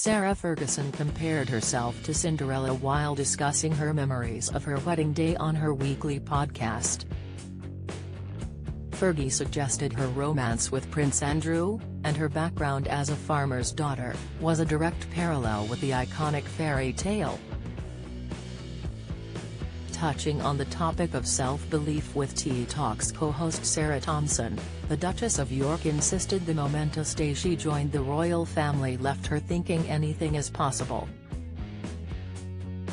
Sarah Ferguson compared herself to Cinderella while discussing her memories of her wedding day on her weekly podcast. Fergie suggested her romance with Prince Andrew, and her background as a farmer's daughter, was a direct parallel with the iconic fairy tale. Touching on the topic of self-belief with Tea Talks co-host Sarah Thompson, the Duchess of York insisted the momentous day she joined the royal family left her thinking anything is possible.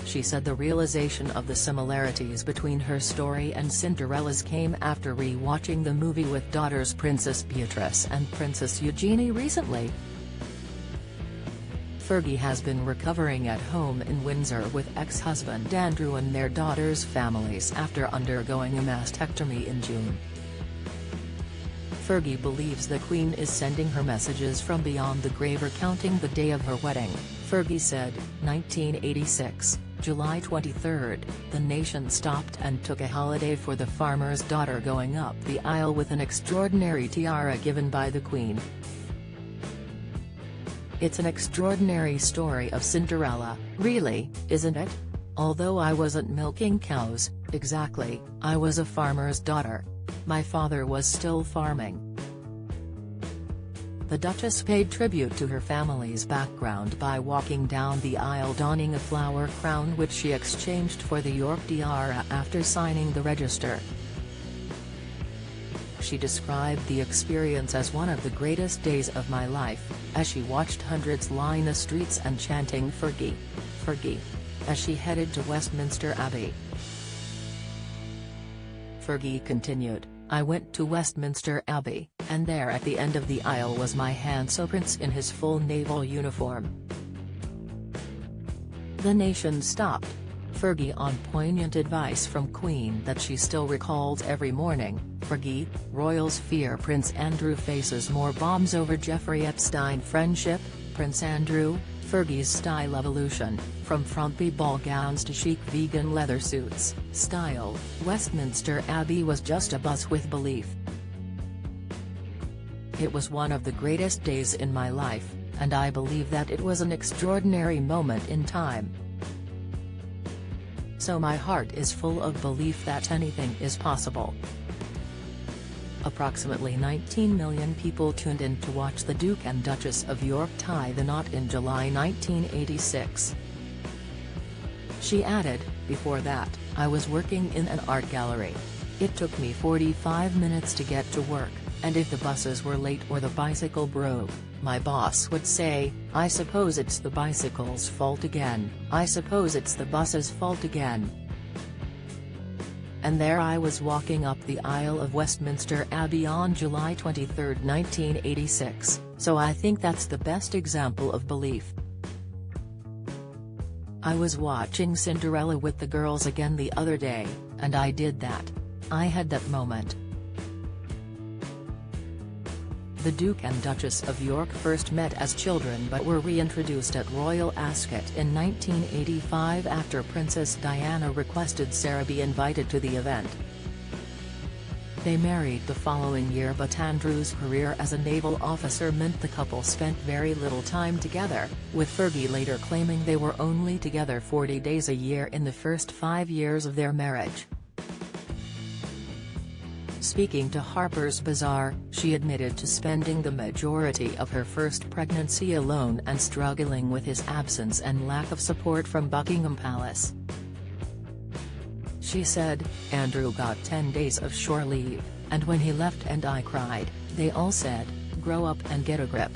She said the realization of the similarities between her story and Cinderella's came after re-watching the movie with daughters Princess Beatrice and Princess Eugenie recently. Fergie has been recovering at home in Windsor with ex-husband Andrew and their daughters' families after undergoing a mastectomy in June. Fergie believes the Queen is sending her messages from beyond the grave recounting the day of her wedding. Fergie said, 1986, July 23, the nation stopped and took a holiday for the farmer's daughter going up the aisle with an extraordinary tiara given by the Queen. It's an extraordinary story of Cinderella, really, isn't it? Although I wasn't milking cows, exactly, I was a farmer's daughter. My father was still farming. The Duchess paid tribute to her family's background by walking down the aisle donning a flower crown which she exchanged for the York tiara after signing the register. She described the experience as one of the greatest days of my life, as she watched hundreds line the streets and chanting "Fergie, Fergie," as she headed to Westminster Abbey. Fergie continued, I went to Westminster Abbey, and there at the end of the aisle was my handsome prince in his full naval uniform. The nation stopped. Fergie on poignant advice from Queen that she still recalls every morning. Fergie, royals fear Prince Andrew faces more bombs over Jeffrey Epstein friendship. Prince Andrew, Fergie's style evolution, from frumpy ball gowns to chic vegan leather suits. Style, Westminster Abbey was just a buzz with belief. It was one of the greatest days in my life, and I believe that it was an extraordinary moment in time. So my heart is full of belief that anything is possible. Approximately 19 million people tuned in to watch the Duke and Duchess of York tie the knot in July 1986. She added, before that, I was working in an art gallery. It took me 45 minutes to get to work, and if the buses were late or the bicycle broke, my boss would say, I suppose it's the bicycle's fault again, I suppose it's the bus's fault again. And there I was walking up the aisle of Westminster Abbey on July 23, 1986, so I think that's the best example of belief. I was watching Cinderella with the girls again the other day, and I did that. I had that moment. The Duke and Duchess of York first met as children but were reintroduced at Royal Ascot in 1985 after Princess Diana requested Sarah be invited to the event. They married the following year, but Andrew's career as a naval officer meant the couple spent very little time together, with Fergie later claiming they were only together 40 days a year in the first 5 years of their marriage. Speaking to Harper's Bazaar, she admitted to spending the majority of her first pregnancy alone and struggling with his absence and lack of support from Buckingham Palace. She said, Andrew got 10 days of shore leave, and when he left and I cried, they all said, grow up and get a grip.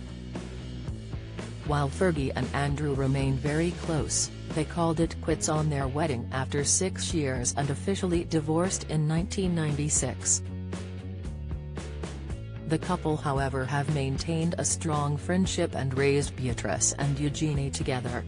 While Fergie and Andrew remained very close, they called it quits on their wedding after 6 years and officially divorced in 1996. The couple however have maintained a strong friendship and raised Beatrice and Eugenie together.